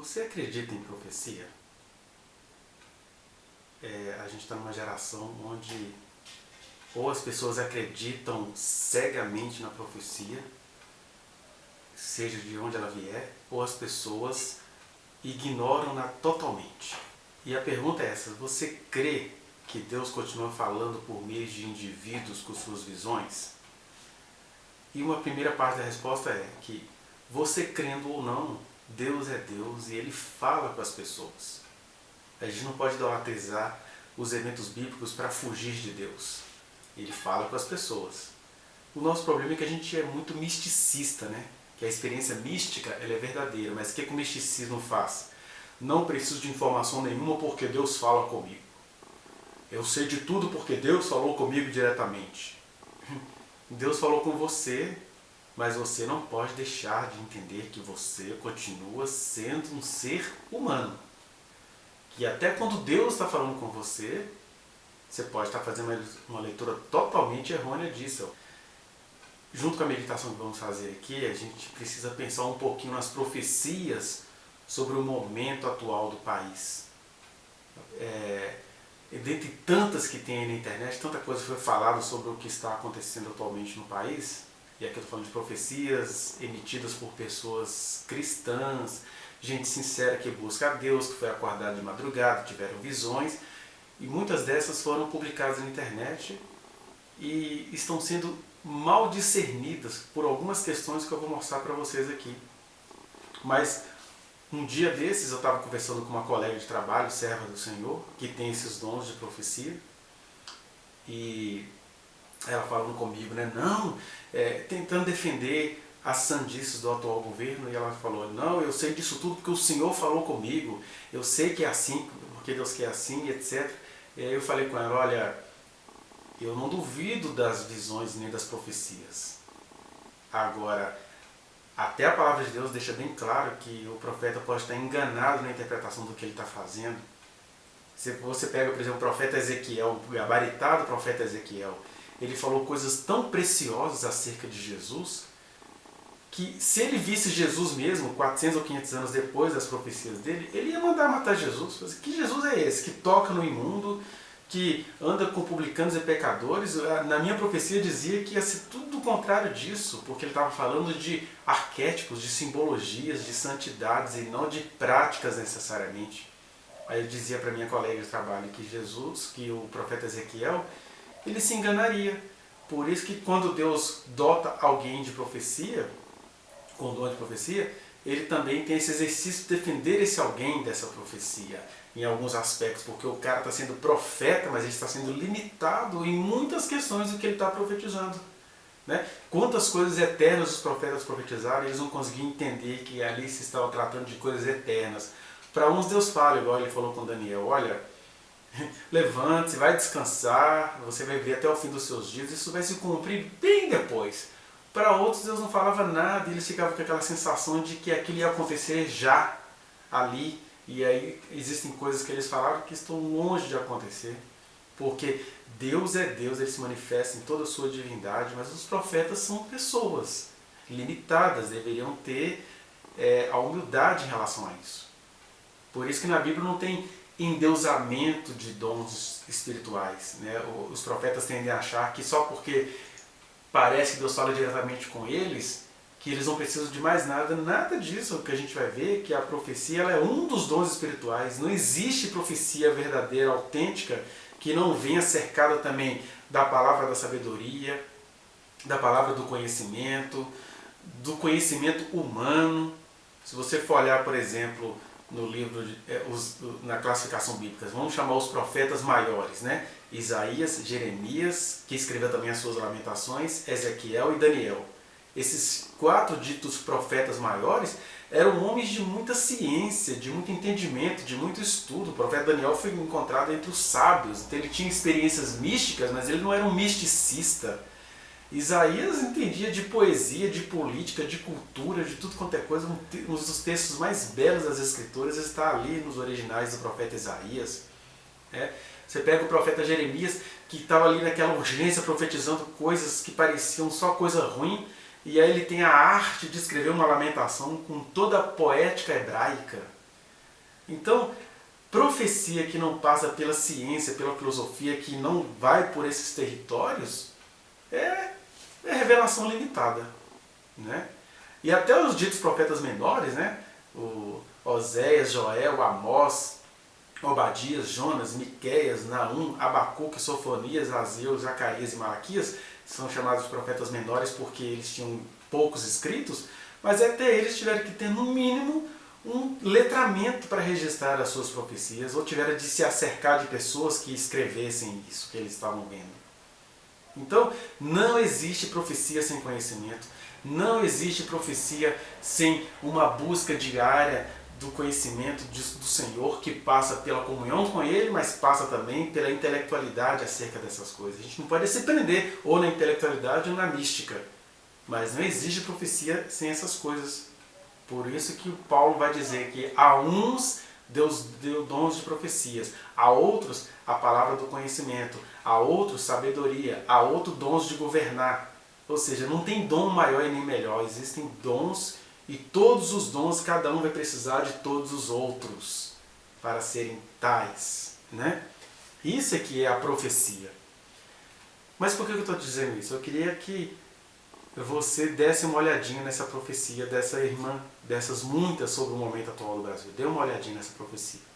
Você acredita em profecia? A gente está numa geração onde ou as pessoas acreditam cegamente na profecia, seja de onde ela vier, ou as pessoas ignoram-na totalmente. E a pergunta é essa: você crê que Deus continua falando por meio de indivíduos com suas visões? E uma primeira parte da resposta é que, você crendo ou não, Deus é Deus e Ele fala com as pessoas. A gente não pode idolatrizar os eventos bíblicos para fugir de Deus. Ele fala com as pessoas. O nosso problema é que a gente é muito misticista, né? Que a experiência mística ela é verdadeira, mas o que o misticismo faz? Não preciso de informação nenhuma porque Deus fala comigo. Eu sei de tudo porque Deus falou comigo diretamente. Deus falou com você, mas você não pode deixar de entender que você continua sendo um ser humano. Que até quando Deus está falando com você, você pode estar fazendo uma leitura totalmente errônea disso. Junto com a meditação que vamos fazer aqui, a gente precisa pensar um pouquinho nas profecias sobre o momento atual do país. Dentre tantas que tem aí na internet, tanta coisa foi falada sobre o que está acontecendo atualmente no país, e aqui eu estou falando de profecias emitidas por pessoas cristãs, gente sincera que busca a Deus, que foi acordada de madrugada, tiveram visões, e muitas dessas foram publicadas na internet e estão sendo mal discernidas por algumas questões que eu vou mostrar para vocês aqui. Mas um dia desses eu estava conversando com uma colega de trabalho, serva do Senhor, que tem esses dons de profecia, e ela falando comigo, né, tentando defender as sandices do atual governo, e ela falou: não, eu sei disso tudo porque o Senhor falou comigo, eu sei que é assim, porque Deus quer assim, etc. E aí eu falei com ela: olha, eu não duvido das visões nem das profecias. Agora, até a palavra de Deus deixa bem claro que o profeta pode estar enganado na interpretação do que ele está fazendo. Se você pega, por exemplo, o profeta Ezequiel, o gabaritado profeta Ezequiel, ele falou coisas tão preciosas acerca de Jesus, que se ele visse Jesus mesmo, 400 ou 500 anos depois das profecias dele, ele ia mandar matar Jesus. Que Jesus é esse? Que toca no imundo, que anda com publicanos e pecadores? Na minha profecia dizia que ia ser tudo o contrário disso, porque ele estava falando de arquétipos, de simbologias, de santidades e não de práticas necessariamente. Aí eu dizia para minha colega de trabalho que Jesus, que o profeta Ezequiel, ele se enganaria. Por isso que quando Deus dota alguém de profecia, com dom de profecia, ele também tem esse exercício de defender esse alguém dessa profecia, em alguns aspectos, porque o cara está sendo profeta, mas ele está sendo limitado em muitas questões do que ele está profetizando. Né? Quantas coisas eternas os profetas profetizaram, eles não conseguiam entender que ali se estava tratando de coisas eternas. Para uns Deus fala, igual ele falou com Daniel: olha, levante-se, vai descansar, você vai ver até o fim dos seus dias, isso vai se cumprir bem depois. Para outros Deus não falava nada, e eles ficavam com aquela sensação de que aquilo ia acontecer já, ali, e aí existem coisas que eles falaram que estão longe de acontecer, porque Deus é Deus, Ele se manifesta em toda a sua divindade, mas os profetas são pessoas limitadas, deveriam ter a humildade em relação a isso. Por isso que na Bíblia não tem endeusamento de dons espirituais. Né? Os profetas tendem a achar que só porque parece que Deus fala diretamente com eles, que eles não precisam de mais nada. Nada disso. O que a gente vai ver é que a profecia ela é um dos dons espirituais. Não existe profecia verdadeira, autêntica, que não venha cercada também da palavra da sabedoria, da palavra do conhecimento humano. Se você for olhar, por exemplo, no livro, na classificação bíblica, vamos chamar os profetas maiores, né? Isaías, Jeremias, que escreveu também as suas lamentações, Ezequiel e Daniel. Esses 4 ditos profetas maiores eram homens de muita ciência, de muito entendimento, de muito estudo. O profeta Daniel foi encontrado entre os sábios, então ele tinha experiências místicas, mas ele não era um misticista. Isaías entendia de poesia, de política, de cultura, de tudo quanto é coisa. Um dos textos mais belos das Escrituras está ali nos originais do profeta Isaías. Você pega o profeta Jeremias, que estava ali naquela urgência profetizando coisas que pareciam só coisa ruim, e aí ele tem a arte de escrever uma lamentação com toda a poética hebraica. Então, profecia que não passa pela ciência, pela filosofia, que não vai por esses territórios, é revelação limitada, né? E até os ditos profetas menores, né? O Oséias, Joel, Amós, Obadias, Jonas, Miqueias, Naum, Abacuque, Sofonias, Azeu, Zacarias e Malaquias são chamados de profetas menores porque eles tinham poucos escritos, mas até eles tiveram que ter no mínimo um letramento para registrar as suas profecias, ou tiveram de se acercar de pessoas que escrevessem isso que eles estavam vendo. Então, não existe profecia sem conhecimento, não existe profecia sem uma busca diária do conhecimento do Senhor, que passa pela comunhão com Ele, mas passa também pela intelectualidade acerca dessas coisas. A gente não pode se prender ou na intelectualidade ou na mística, mas não existe profecia sem essas coisas. Por isso que o Paulo vai dizer que a uns Deus deu dons de profecias, a outros a palavra do conhecimento, a outros sabedoria, a outros dons de governar. Ou seja, não tem dom maior e nem melhor, existem dons e todos os dons, cada um vai precisar de todos os outros para serem tais, né? Isso aqui é a profecia. Mas por que eu estou dizendo isso? Eu queria que você desse uma olhadinha nessa profecia dessa irmã, dessas muitas sobre o momento atual do Brasil. Dê uma olhadinha nessa profecia.